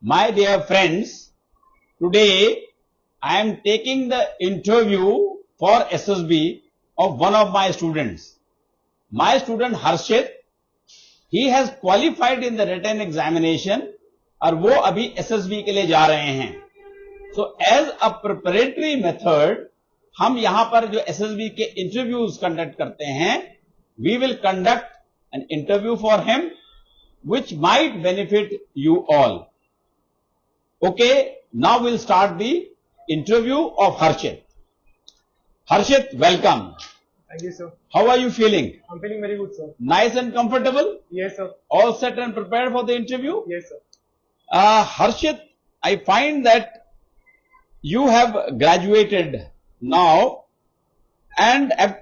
My dear friends, today I am taking the interview for SSB of one of my students. My student Harshit, he has qualified in the written examination और वो अभी SSB के लिए जा रहे हैं. So as a preparatory method, हम यहाँ पर जो SSB के interviews conduct करते हैं, we will conduct an interview for him which might benefit you all. Okay, now we'll start the interview of Harshit. Harshit, welcome. Thank you, sir. How are you feeling? I'm feeling very good, sir. Nice and comfortable? Yes, sir. All set and prepared for the interview? Yes, sir. Harshit, I find that you have graduated now and have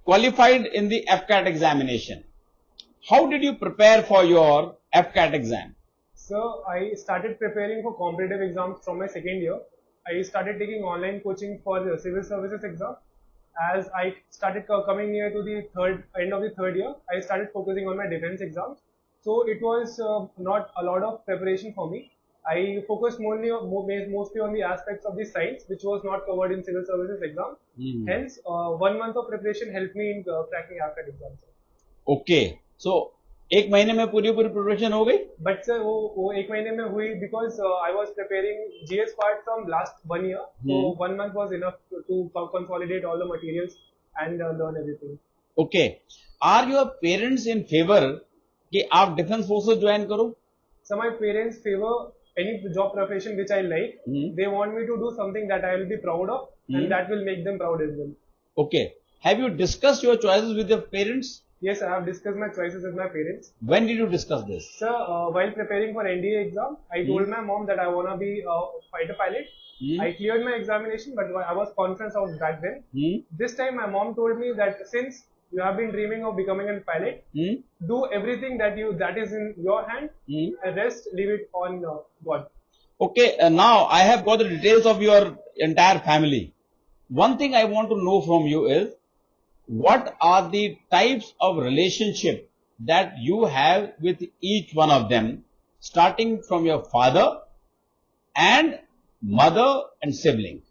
qualified in the FCAT examination. How did you prepare for your FCAT exam? So, I started preparing for competitive exams from my second year. I started taking online coaching for the civil services exam. As I started coming near to the end of the third year, I started focusing on my defense exams. So, it was not a lot of preparation for me. I focused mostly on the aspects of the science, which was not covered in civil services exam. Hence, 1 month of preparation helped me in cracking FCAT exams. Okay. So, एक महीने में पूरी preparation हो गई? But sir, वो एक महीने में हुई because I was preparing GS part from last 1 year. So 1 month was enough to consolidate all the materials and learn everything. Okay. Are your parents in favor कि आप डिफेंस फोर्सेस ज्वाइन करो? So my parents favor any job profession which I like. They want me to do something that I will be proud of and that will make them proud as well. Okay. Have you discussed your choices with your parents? Yes, I have discussed my choices with my parents. When did you discuss this? Sir, while preparing for NDA exam, I told my mom that I want to be a fighter pilot. I cleared my examination, but I was confident out back then. This time, my mom told me that since you have been dreaming of becoming a pilot, do everything that is in your hand, and rest leave it on God. Okay, now I have got the details of your entire family. One thing I want to know from you is, what are the types of relationship that you have with each one of them, starting from your father and mother and sibling?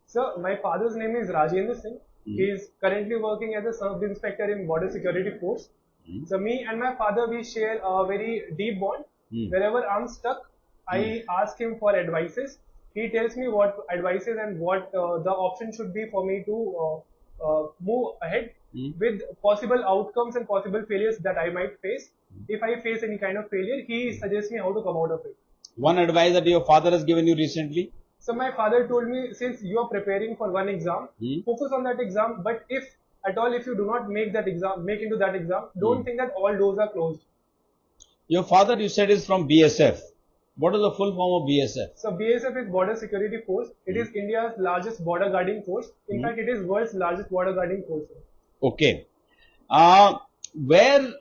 Sir, my father's name is Rajendra Singh. He is currently working as a sub-inspector in Border Security Force. So me and my father, we share a very deep bond. Wherever I'm stuck, I ask him for advices. He tells me what advices and what the option should be for me to move ahead with possible outcomes and possible failures that I might face. If I face any kind of failure, he suggests me how to come out of it. One advice that your father has given you recently? So my father told me, since you are preparing for one exam, focus on that exam. But if at all, if you do not make into that exam, don't think that all doors are closed. Your father, you said, is from BSF. What is the full form of BSF? So BSF is Border Security Force. It is India's largest border guarding force. In fact, it is world's largest border guarding force. Okay. Where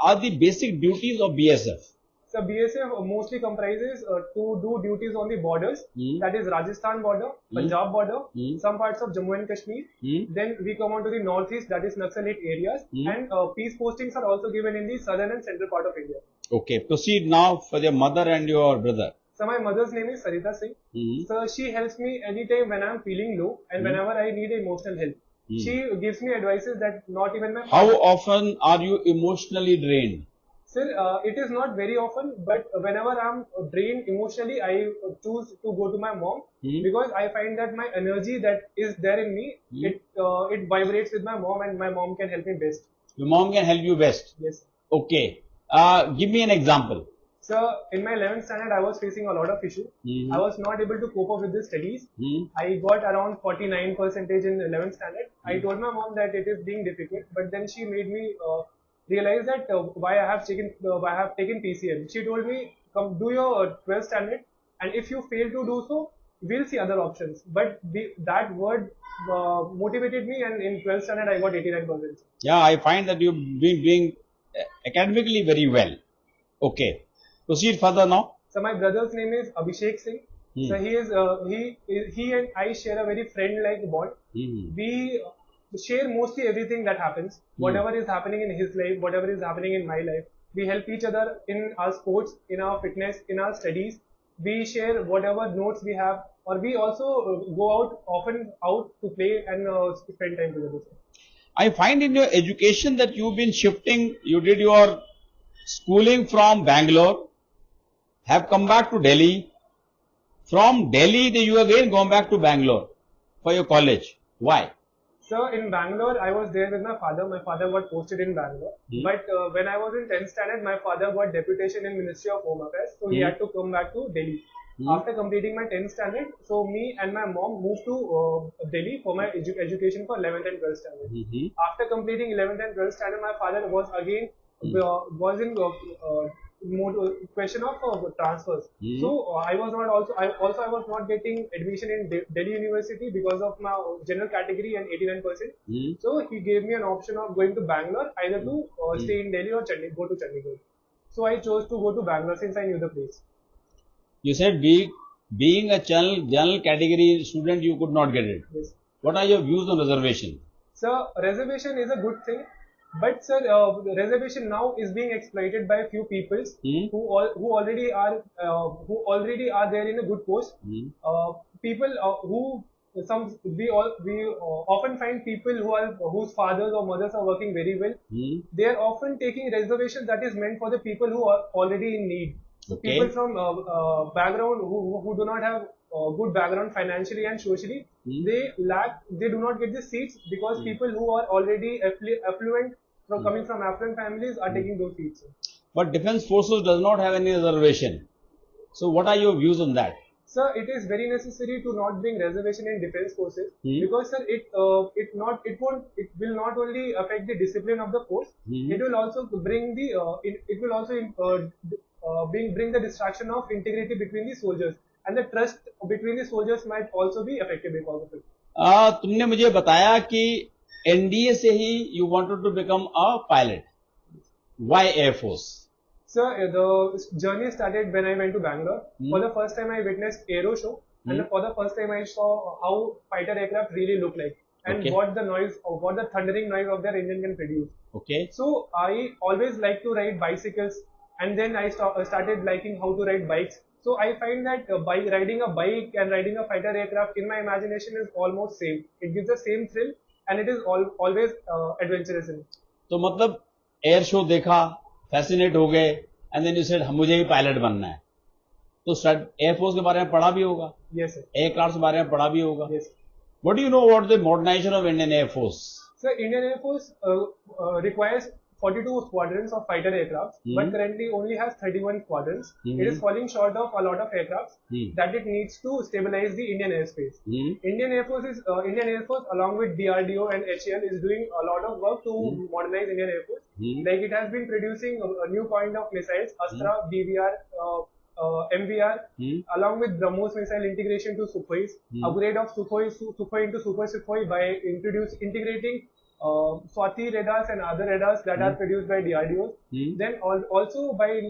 are the basic duties of BSF? So BSF mostly comprises to do duties on the borders. That is Rajasthan border, Punjab border, some parts of Jammu and Kashmir. Then we come on to the northeast, that is Naxalite areas. And peace postings are also given in the southern and central part of India. Okay, proceed now for your mother and your brother. So my mother's name is Sarita Singh. So she helps me anytime when I'm feeling low and whenever I need emotional help. She gives me advices that not even my How often are you emotionally drained? Sir, it is not very often, but whenever I'm drained emotionally, I choose to go to my mom because I find that my energy that is there in me, it vibrates with my mom and my mom can help me best. Your mom can help you best? Yes. Okay. Give me an example. Sir, in my 11th standard, I was facing a lot of issues. I was not able to cope up with the studies. I got around 49% in 11th standard. I told my mom that it is being difficult, but then she made me realize that why I have taken PCM. She told me, come do your 12th standard, and if you fail to do so, we'll see other options. But that word motivated me, and in 12th standard, I got 89%. Yeah, I find that you've been doing academically very well. Okay. Proceed further now. So my brother's name is Abhishek Singh. So he and I share a very friend-like bond. We share mostly everything that happens, whatever is happening in his life, whatever is happening in my life. We help each other in our sports, in our fitness, in our studies. we share whatever notes we have, or we also go out often out to play and spend time together. I find in your education that you've been shifting, you did your schooling from Bangalore, have come back to Delhi. From Delhi, you again gone back to Bangalore for your college. Why? So in Bangalore, I was there with my father. My father got posted in Bangalore. But when I was in 10th standard, my father got deputation in Ministry of Home Affairs. So he had to come back to Delhi. After completing my 10th standard, so me and my mom moved to Delhi for my education for 11th and 12th standard. After completing 11th and 12th standard, my father was again was in question of transfers. So I was not getting admission in Delhi University because of my general category and 89%. So he gave me an option of going to Bangalore, either to stay in Delhi or go to Chandigarh. So I chose to go to Bangalore since I knew the place. You said being a general category student, you could not get it. Yes. What are your views on reservation? Sir, reservation is a good thing. But sir, reservation now is being exploited by a few people who already are there in a good post. People we often find people whose fathers or mothers are working very well. They are often taking reservations that is meant for the people who are already in need. Okay. People from background who do not have good background financially and socially, they do not get the seats because people who are already affluent coming from affluent families are taking those seats. But defense forces does not have any reservation. So what are your views on that? Sir, it is very necessary to not bring reservation in defense forces because sir, it will not only affect the discipline of the force, it will also bring bring the distraction of integrity between the soldiers, and the trust between the soldiers might also be affected because of it. तुमने मुझे बताया कि NDA से ही you wanted to become a pilot. Why Air Force? Sir, the journey started when I went to Bangalore. For the first time, I witnessed aero show, and for the first time, I saw how fighter aircraft really look like, and what the thundering noise of their engine can produce. Okay. So I always like to ride bicycles, and then I started liking how to ride bikes. So I find that riding a bike and riding a fighter aircraft in my imagination is almost same. It gives the same thrill, and it is always adventurous in it. तो मतलब air show देखा, fascinate हो गए, and then you said मुझे ही pilot बनना है. तो air force के बारे में पढ़ा भी होगा. Yes sir. एयरक्राफ्ट के बारे में पढ़ा भी होगा. Yes. What do you know about the modernization of Indian Air Force? Sir, Indian Air Force requires 42 squadrons of fighter aircraft, but currently only has 31 squadrons. It is falling short of a lot of aircraft that it needs to stabilize the Indian airspace. Indian Air Force along with DRDO and HAL is doing a lot of work to modernize Indian Air Force. Like it has been producing a new kind of missiles, Astra, BVR, MVR, along with BrahMos missile integration to Sukhois, upgrade of Sukhoi into Super Sukhoi by integrating Swati radars and other radars that are produced by DRDO. Then also by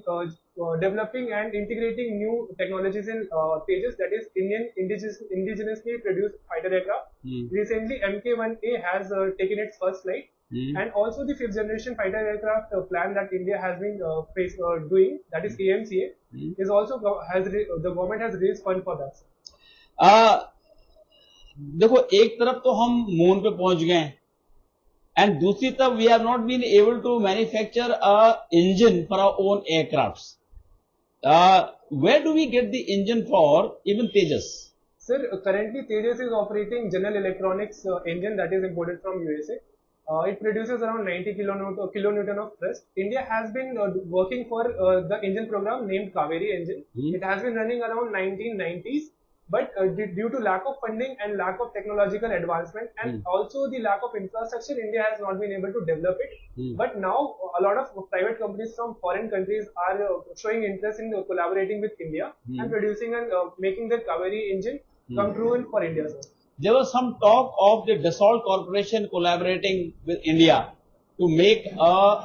developing and integrating new technologies in Tejas, that is Indian indigenously produced fighter aircraft. Recently, Mk1A has taken its first flight. And also the 5th generation fighter aircraft plan that India has been doing, that is AMCA, is also the government has raised fund for that. देखो एक तरफ तो हम moon पे पहुंच गए, and दूसरी तरफ we have not been able to manufacture a engine for our own aircrafts. Where do we get the engine for even Tejas? Sir, currently Tejas is operating General Electronics engine that is imported from USA. It produces around 90 kilonewton of thrust. India has been working for the engine program named Kaveri engine. It has been running around 1990s, but due to lack of funding and lack of technological advancement and also the lack of infrastructure, India has not been able to develop it. But now a lot of private companies from foreign countries are showing interest in collaborating with India and producing and making the Kaveri engine come true for India, sir. There was some talk of the Dassault Corporation collaborating with India to make a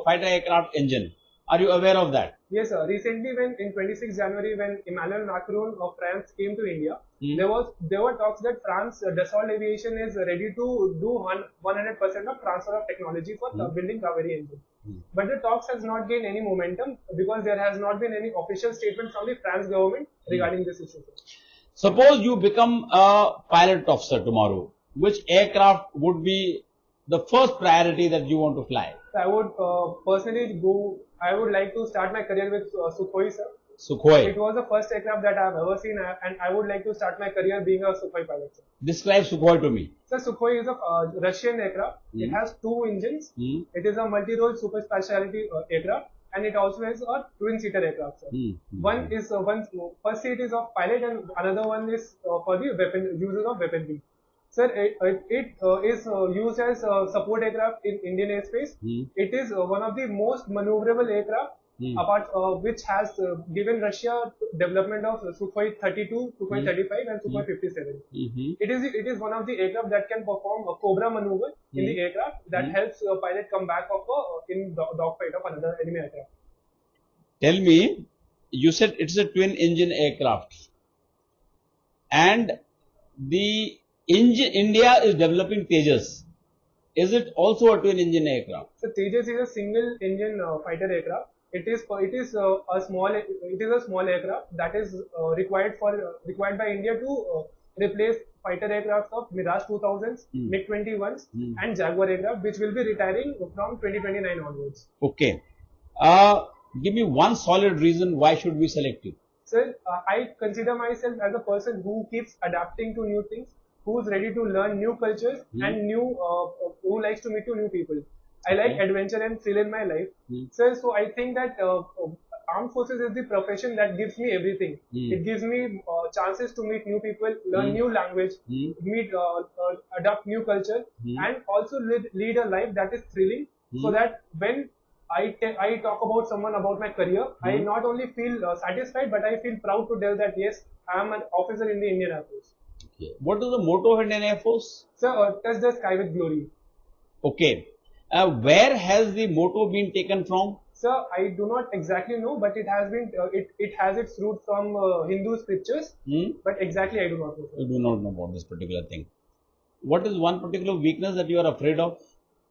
fighter aircraft engine. Are you aware of that? Yes, sir. Recently, in 26 January, when Emmanuel Macron of France came to India, there were talks that France, Dassault Aviation is ready to do 100% of transfer of technology for building Kaveri engine. But the talks has not gained any momentum because there has not been any official statement from the France government regarding this issue. Suppose you become a pilot officer tomorrow. Which aircraft would be the first priority that you want to fly? I would personally I would like to start my career with Sukhoi, sir. Sukhoi. It was the first aircraft that I have ever seen, and I would like to start my career being a Sukhoi pilot, sir. Describe Sukhoi to me. So Sukhoi is a Russian aircraft. It has 2 engines. It is a multi-role super specialty aircraft, and it also has a twin-seater aircraft, sir. One first seat is of pilot, and another one is for the users of weaponry. Sir, it is used as a support aircraft in Indian airspace. It is one of the most maneuverable aircraft, which has given Russia development of Sukhoi 32, Sukhoi 35, and Sukhoi 57. It is one of the aircraft that can perform a Cobra maneuver in the aircraft that helps a pilot come back in dogfight of another enemy aircraft. Tell me, you said it's a twin-engine aircraft, and the India is developing Tejas. Is it also a twin-engine aircraft? So Tejas is a single-engine fighter aircraft. It is a small aircraft that is required by India to replace fighter aircraft of Mirage 2000s, MiG-21s, and Jaguar aircraft, which will be retiring from 2029 onwards. Okay. Give me one solid reason why should we select you. Sir, I consider myself as a person who keeps adapting to new things, who's ready to learn new cultures and who likes to meet new people. I like adventure and thrill in my life. So I think that armed forces is the profession that gives me everything. It gives me chances to meet new people, learn new language, adapt new culture, and also lead a life that is thrilling. So that when I talk about someone about my career, I not only feel satisfied, but I feel proud to tell that yes, I am an officer in the Indian Air Force. Okay. What is the motto of Indian Air Force? Sir, touch the sky with glory. Okay. Where has the motto been taken from? Sir, I do not exactly know, but it has been it has its root from Hindu scriptures. But exactly, I do not know. You do not know about this particular thing. What is one particular weakness that you are afraid of?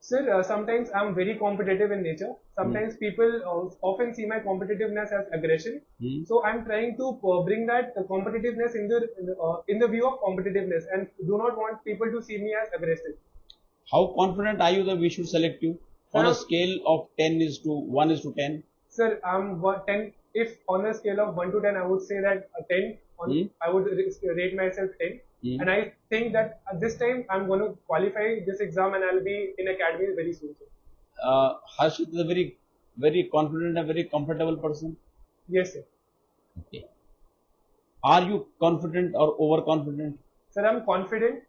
Sir, sometimes I am very competitive in nature. Sometimes people often see my competitiveness as aggression. So I am trying to bring that competitiveness in the view of competitiveness, and do not want people to see me as aggressive. How confident are you that we should select you? On a scale of 1:10? Sir, I'm 10. If on a scale of 1 to 10, I would say that 10. I would rate myself 10. And I think that at this time I'm going to qualify this exam and I'll be in academy very soon. Harshit is a very, very confident and very comfortable person. Yes, sir. Okay. Are you confident or overconfident? Sir, I'm confident.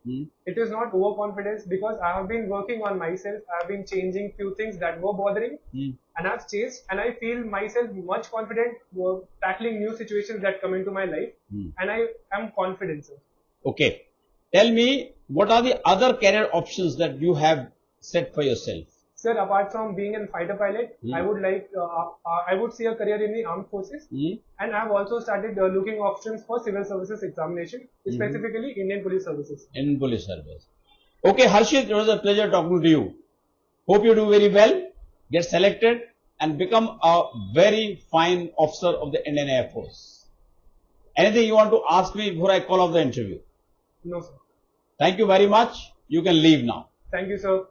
It is not overconfidence because I have been working on myself. I have been changing few things that were bothering, and I've changed. And I feel myself much confident tackling new situations that come into my life. And I am confident, sir. Okay. Tell me, what are the other career options that you have set for yourself? Sir, apart from being a fighter pilot, I would see a career in the armed forces, and I have also started looking options for civil services examination, specifically Indian Police Services. Indian Police Service. Okay, Harshit, it was a pleasure talking to you. Hope you do very well, get selected, and become a very fine officer of the Indian Air Force. Anything you want to ask me before I call off the interview? No, sir. Thank you very much. You can leave now. Thank you, sir.